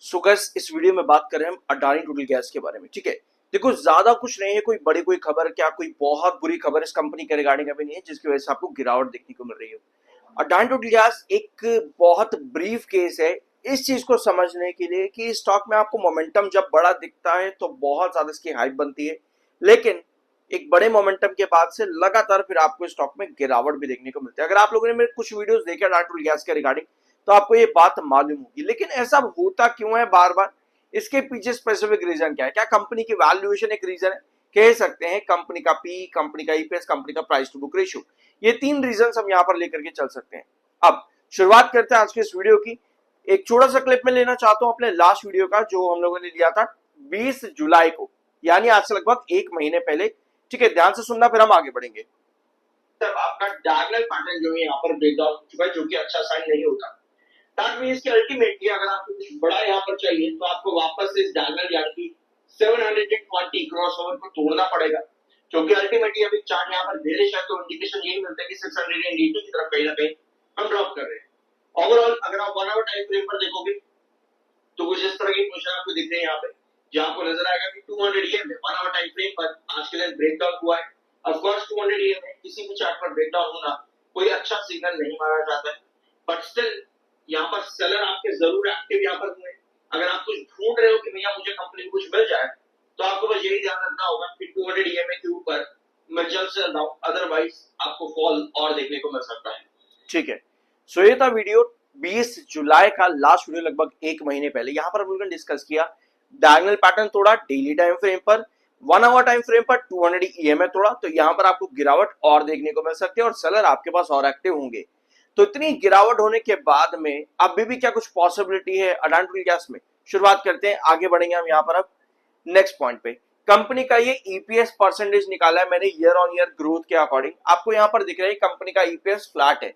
So guys इस video में बात कर रहे हैं हम अडानी टोटल गैस के बारे में। ठीक है, देखो ज्यादा कुछ नहीं है, कोई बड़ी कोई खबर क्या कोई बहुत बुरी खबर इस कंपनी के रिगार्डिंग अभी नहीं है जिसकी वजह से आपको गिरावट देखने को मिल रही हो। अडानी टोटल गैस एक बहुत ब्रीफ केस है इस चीज को समझने के लिए कि स्टॉक में आपको मोमेंटम जब बड़ा दिखता है तो बहुत ज्यादा इसकी हाइप बनती है, लेकिन एक बड़े मोमेंटम के बाद से लगातार फिर आपको स्टॉक में गिरावट भी देखने को मिलती है। अगर आप लोगों ने मेरे कुछ वीडियोस देखे अडानी टोटल गैस के रिगार्डिंग तो आपको ये बात मालूम होगी। लेकिन ऐसा होता क्यों है बार बार, इसके पीछे स्पेसिफिक रीजन क्या है? क्या कंपनी की वैल्यूएशन एक रीजन है? कह सकते हैं कंपनी का पी, कंपनी का ईपीएस, कंपनी का प्राइस टू बुक रेशियो, ये तीन रीजन हम यहाँ पर लेकर के चल सकते हैं। अब शुरुआत करते हैं आज के इस वीडियो की। एक छोटा सा क्लिप में लेना चाहता हूं अपने लास्ट वीडियो का जो हम लोगों ने लिया था 20 जुलाई को, यानी आज से लगभग एक महीने पहले। ठीक है, ध्यान से सुनना फिर हम आगे बढ़ेंगे। तब आपका डायगोनल पैटर्न जो है यहाँ पर ब्रेकडाउन हो चुका है, जो कि अच्छा साइन नहीं होता। दैट मींस कि अल्टीमेटली अगर आपको कुछ बड़ा यहाँ पर चाहिए तो आपको वापस से इस डायगोनल यार्ड की 720 क्रॉसओवर को तोड़ना पड़ेगा, क्योंकि अल्टीमेटली अभी चार्ट यहाँ पर बेरिश है, तो इंडिकेशन यही मिलता है कि 680 की तरफ कहीं ना कहीं हम ड्रॉप कर रहे हैं। ओवरऑल अगर आप 1 आवर टाइम फ्रेम पर देखोगे तो कुछ इस तरह की पोजीशन आपको दिख रही है यहाँ पे, जहां आपको नजर आएगा कि 200 EM 1 आवर टाइम फ्रेम पर आज के दिन ब्रेकडाउन हुआ है। ऑफ कोर्स 200 EM में किसी भी चार्ट पर ब्रेकडाउन होना कोई अच्छा सिग्नल नहीं माना जाता है, बट स्टिल यहाँ पर सेलर आपके जरूर एक्टिव यहाँ पर हुए। अगर आप कुछ ढूंढ रहे हो कि भैया मुझे कंपनी को कुछ मिल जाए, तो आपको बस यही ध्यान रखना होगा कि 200 EM के ऊपर मैं जल्द से जल्द आऊं, अदरवाइज आपको फॉल और देखने को मिल सकता है। ठीक है, सो ये था वीडियो 20 जुलाई का लास्ट वीडियो, लगभग एक महीने पहले। यहां पर हम लोगों ने डिस्कस किया डायगोनल पैटर्न तोड़ा डेली टाइम फ्रेम पर, 1 आवर टाइम फ्रेम पर 200 EMA तोड़ा, तो यहां पर आपको गिरावट और देखने को मिल सकती है और सेलर आपके पास और एक्टिव होंगे। तो इतनी गिरावट होने के बाद में अभी भी क्या कुछ पॉसिबिलिटी है अडानी टोटल गैस में? शुरुआत करते हैं, आगे बढ़ेंगे हम यहाँ पर अब नेक्स्ट पॉइंट पे। कंपनी का ये ईपीएस परसेंटेज निकाला है मैंने ईयर ऑन ईयर ग्रोथ के अकॉर्डिंग। आपको यहाँ पर दिख रहा है कंपनी का ईपीएस फ्लैट है।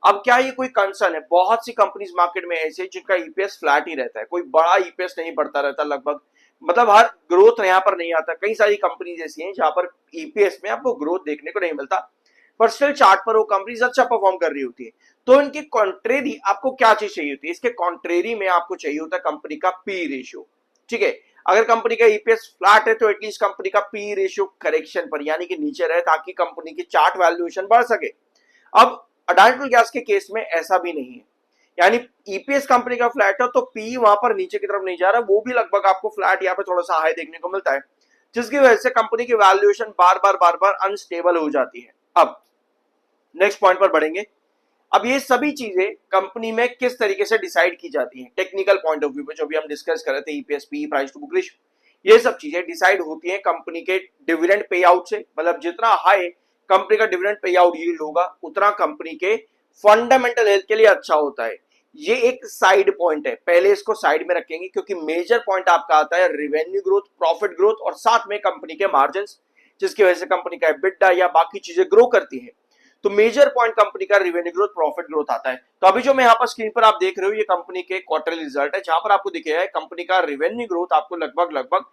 अब क्या ये कोई कंसर्न है? बहुत सी कंपनीज मार्केट में ऐसे जिनका ईपीएस फ्लैट ही रहता है, कोई बड़ा ईपीएस नहीं बढ़ता रहता लगभग, मतलब हर ग्रोथ यहाँ पर नहीं आता। कई सारी कंपनीज ऐसी हैं जहां पर ईपीएस में आपको ग्रोथ देखने को नहीं मिलता, पर स्टिल चार्ट पर वो कंपनीज अच्छा परफॉर्म कर रही होती है। तो इनके कॉन्ट्रेरी आपको क्या चीज चाहिए होती है? इसके कॉन्ट्रेरी में आपको चाहिए होता है कंपनी का पी रेशियो। ठीक है, अगर कंपनी का ईपीएस फ्लैट है तो एटलीस्ट कंपनी का पी रेशियो करेक्शन पर यानी कि नीचे रहे, ताकि कंपनी की चार्ट वैल्यूएशन बढ़ सके। अब अडानी टोटल गैस के केस में ऐसा भी नहीं है, यानी ईपीएस कंपनी का फ्लैट है तो पी वहां पर नीचे की तरफ नहीं जा रहा, वो भी लगभग आपको फ्लैट यहाँ पे थोड़ा सा हाई देखने को मिलता है, जिसकी वजह से कंपनी की वैल्यूएशन बार बार अनस्टेबल हो जाती है। अब नेक्स्ट पॉइंट पर बढ़ेंगे। अब ये सभी चीजें कंपनी में किस तरीके से डिसाइड की जाती हैं टेक्निकल पॉइंट ऑफ व्यू पे, जो भी हम डिस्कस कर रहे थे EPS, P, price to book ratio, ये सब चीजें डिसाइड होती हैं कंपनी के डिविडेंड पे आउट से। मतलब जितना हाई कंपनी का डिविडेंड पे आउट यील्ड होगा उतना कंपनी के फंडामेंटल हेल्थ के लिए अच्छा होता है। ये एक साइड पॉइंट है, पहले इसको साइड में रखेंगे, क्योंकि मेजर पॉइंट आपका आता है रेवेन्यू ग्रोथ, प्रॉफिट ग्रोथ और साथ में कंपनी के मार्जिन, जिसकी वजह से कंपनी का एबिटा या बाकी चीजें ग्रो करती है। तो मेजर पॉइंट कंपनी का रेवेन्यू ग्रोथ, प्रॉफिट ग्रोथ आता है। तो अभी जो मैं यहाँ पर स्क्रीन पर आप देख रहे हो ये कंपनी के क्वार्टरली रिजल्ट है, जहां पर आपको दिखेगा कंपनी का रेवेन्यू ग्रोथ आपको लगभग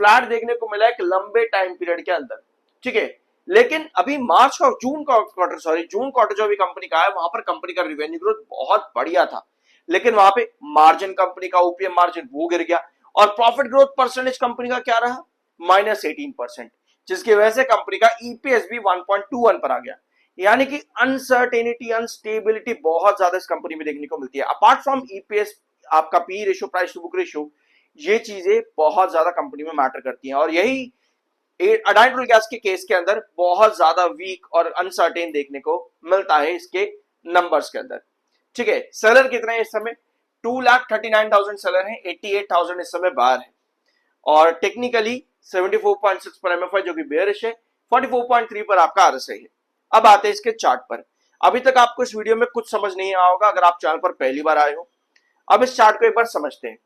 फ्लैट देखने को मिला एक लंबे टाइम पीरियड के अंदर। ठीक है, लेकिन अभी जून क्वार्टर जो अभी कंपनी का है, वहां पर कंपनी का रेवेन्यू ग्रोथ बहुत बढ़िया था, लेकिन वहां पे मार्जिन कंपनी का ओपीएम मार्जिन वो गिर गया और प्रॉफिट ग्रोथ परसेंटेज कंपनी का क्या रहा? -18%, जिसकी वजह से कंपनी का ईपीएस भी 1.21 पर आ गया। यानी कि अनसर्टेनिटी, अनस्टेबिलिटी बहुत ज्यादा इस कंपनी में देखने को मिलती है। अपार्ट फ्रॉम ईपीएस, आपका P ratio, price to book ratio, ये चीजें बहुत ज्यादा कंपनी में मैटर करती हैं और यही अडानी टोटल गैस के केस के अंदर बहुत ज्यादा वीक और अनसर्टेन देखने को मिलता है इसके नंबर्स के अंदर। ठीक है, सेलर कितने हैं इस समय? 2,39,000 सेलर हैं, 88,000 इस समय बाहर है और टेक्निकली 74.6 पर एमएफआई जो कि बेयरिश है, 44.3 पर आपका आरएसआई है। अब आते हैं इसके चार्ट पर। अभी तक आपको इस वीडियो में कुछ समझ नहीं आया होगा अगर आप चैनल पर पहली बार आए हो। अब इस चार्ट को एक बार समझते हैं।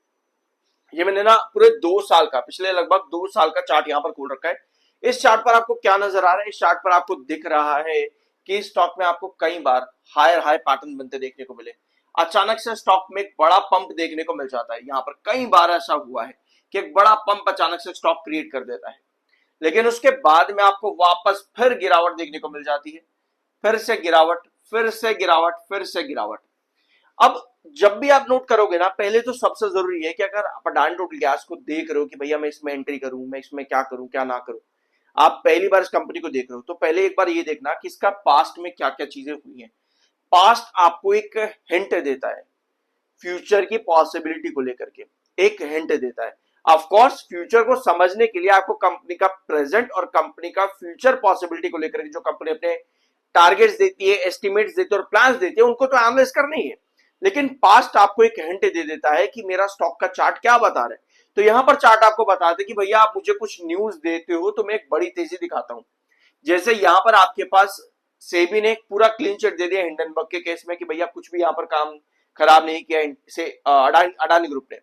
ये मैंने ना पूरे 2 साल का, पिछले लगभग 2 साल का चार्ट यहाँ पर खोल रखा है। इस चार्ट पर आपको क्या नजर आ रहा है? इस चार्ट पर आपको दिख रहा है कि स्टॉक में आपको कई बार हायर हाई पैटर्न बनते देखने को मिले। अचानक से स्टॉक में एक बड़ा पंप देखने को मिल जाता है। यहाँ पर कई बार ऐसा हुआ है कि एक बड़ा पंप अचानक से स्टॉक क्रिएट कर देता है, लेकिन उसके बाद में आपको वापस फिर गिरावट देखने को मिल जाती है, फिर से गिरावट, फिर से गिरावट, फिर से गिरावट। अब जब भी आप नोट करोगे ना, पहले तो सबसे जरूरी है कि अगर आप अडानी टोटल गैस को देख रहे हो कि भैया मैं इसमें एंट्री करूं, मैं इसमें क्या करूं क्या ना करूं, आप पहली बार इस कंपनी को देख रहे हो तो पहले एक बार ये देखना कि इसका पास्ट में क्या क्या चीजें हुई हैं। पास्ट आपको एक हिंट देता है फ्यूचर की पॉसिबिलिटी को लेकर के, एक हिंट देता है। ऑफ कोर्स फ्यूचर को समझने के लिए आपको कंपनी का प्रेजेंट और कंपनी का फ्यूचर पॉसिबिलिटी को लेकर के जो कंपनी अपने टारगेट्स देती है, एस्टिमेट्स देती है और प्लान्स देती है, उनको तो एनालाइज करना ही है। लेकिन पास्ट आपको एक हिंट दे देता है कि मेरा स्टॉक का चार्ट क्या बता रहा है। तो यहां पर चार्ट आपको बताते कि भैया आप मुझे कुछ न्यूज देते हो तो मैं एक बड़ी तेजी दिखाता हूं। जैसे यहां पर आपके पास सेबी ने एक पूरा क्लीन चिट दे दिया हिंडनबर्ग के केस में कि भैया कुछ भी यहां पर काम खराब नहीं किया से अडानी ग्रुप ने,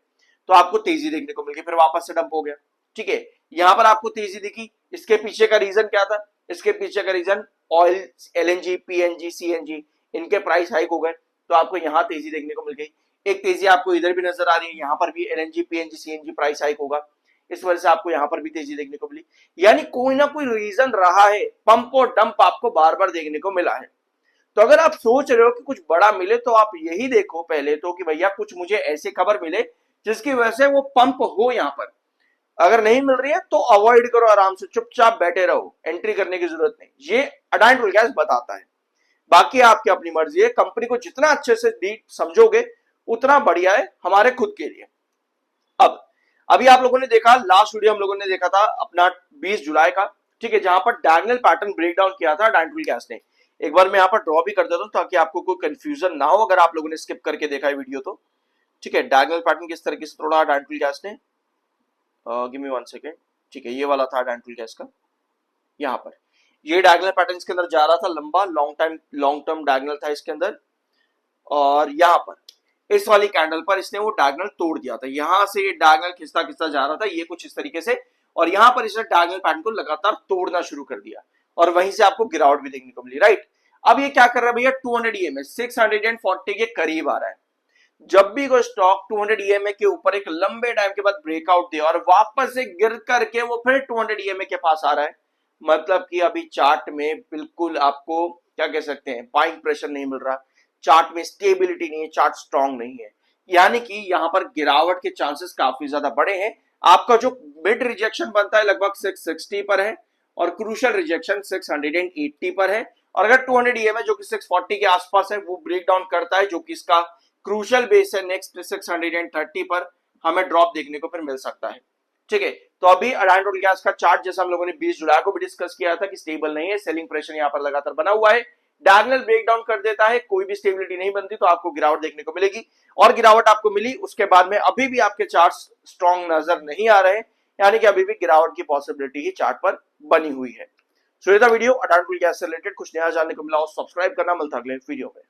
तो आपको तेजी देखने को मिल गई, फिर वापस से डंप हो गया। ठीक है, यहां पर आपको तेजी दिखी, इसके पीछे का रीजन क्या था? इसके पीछे का reason oil, LNG, PNG, CNG, इनके प्राइस हाइक हो गए, तो आपको यहां तेजी देखने को मिल गई। एक तेजी आपको इधर भी नजर आ रही है, यहां पर भी LNG, PNG, CNG price hike होगा, इस वजह से आपको यहां पर भी तेजी देखने को मिली। यानी कोई ना कोई रीजन रहा है, पंप और डंप आपको बार बार देखने को मिला है। तो अगर आप सोच रहे हो कि कुछ बड़ा मिले तो आप यही देखो पहले तो कि भैया कुछ मुझे ऐसी खबर मिले जिसकी वजह से वो पंप हो यहां पर। अगर नहीं मिल रही है तो अवॉइड करो, आराम से चुपचाप बैठे रहो, एंट्री करने की जरूरत नहीं। ये अडानी टोटल गैस बताता है। बाकी आपकी अपनी मर्जी है, कंपनी को जितना अच्छे से डीप समझोगे उतना बढ़िया है हमारे खुद के लिए। अब अभी आप लोगों ने देखा, लास्ट वीडियो हम लोगों ने देखा था अपना 20 जुलाई का, ठीक है, जहां पर डायगोनल पैटर्न ब्रेक डाउन किया था अडानी टोटल गैस ने। एक बार मैं यहां पर ड्रॉ भी कर देता हूं ताकि आपको कोई कंफ्यूजन ना हो अगर आप लोगों ने स्किप करके देखा है वीडियो तो। ठीक है, डायगोनल पैटर्न किस तरीके से तोड़ा अडानी टोटल गैस ने, गिव मी 1 सेकेंड। ठीक है, ये वाला था अडानी टोटल गैस का। यहाँ पर ये डायगोनल पैटर्न इसके अंदर जा रहा था, लंबा लॉन्ग टर्म डायगोनल था इसके अंदर, और यहाँ पर इस वाली कैंडल पर इसने वो डायगोनल तोड़ दिया था। यहां से ये डायगोनल खिसता खिसता जा रहा था, ये कुछ इस तरीके से, और यहां पर इसने डायगोनल पैटर्न को लगातार तोड़ना शुरू कर दिया और वहीं से आपको गिरावट भी देखने को मिली, राइट। अब ये क्या कर रहा है भैया, 200 ईएमए 640 के करीब आ रहा है। जब भी कोई स्टॉक 200 ईएमए के ऊपर एक लंबे टाइम के बाद ब्रेकआउट दे और वापस से गिर करके वो फिर 200 ईएमए के पास आ रहा है, मतलब कि अभी चार्ट में बिल्कुल आपको क्या कह सकते हैं, बाइंग प्रेशर नहीं मिल रहा, चार्ट में स्टेबिलिटी नहीं है, चार्ट स्ट्रांग नहीं है, यानी कि यहां पर गिरावट के चांसेस काफी ज्यादा बड़े हैं। आपका जो मिड रिजेक्शन बनता है लगभग 660 पर है और क्रूशियल रिजेक्शन 680 पर है, और अगर 200 ईएमए जो कि 640 के आसपास है वो ब्रेक डाउन करता है, जो कि इसका क्रूशियल बेस है नेक्स्ट 630 पर, हमें ड्रॉप देखने को फिर मिल सकता है। ठीक है, तो अभी अडानी टोटल गैस का चार्ट जैसा हम लोगों ने 20 जुलाई को भी डिस्कस किया था कि स्टेबल नहीं है, सेलिंग प्रेशर यहां पर लगातार बना हुआ है, डायगोनल ब्रेकडाउन कर देता है, कोई भी स्टेबिलिटी नहीं बनती तो आपको गिरावट देखने को मिलेगी, और गिरावट आपको मिली उसके बाद में अभी भी आपके चार्ट्स स्ट्रॉन्ग नजर नहीं आ रहे, यानी कि अभी भी गिरावट की पॉसिबिलिटी ही चार्ट पर बनी हुई है। सो ये था वीडियो अडानी टोटल गैस से रिलेटेड, कुछ नया जानने को मिला और सब्सक्राइब करना मिलता अगले वीडियो में।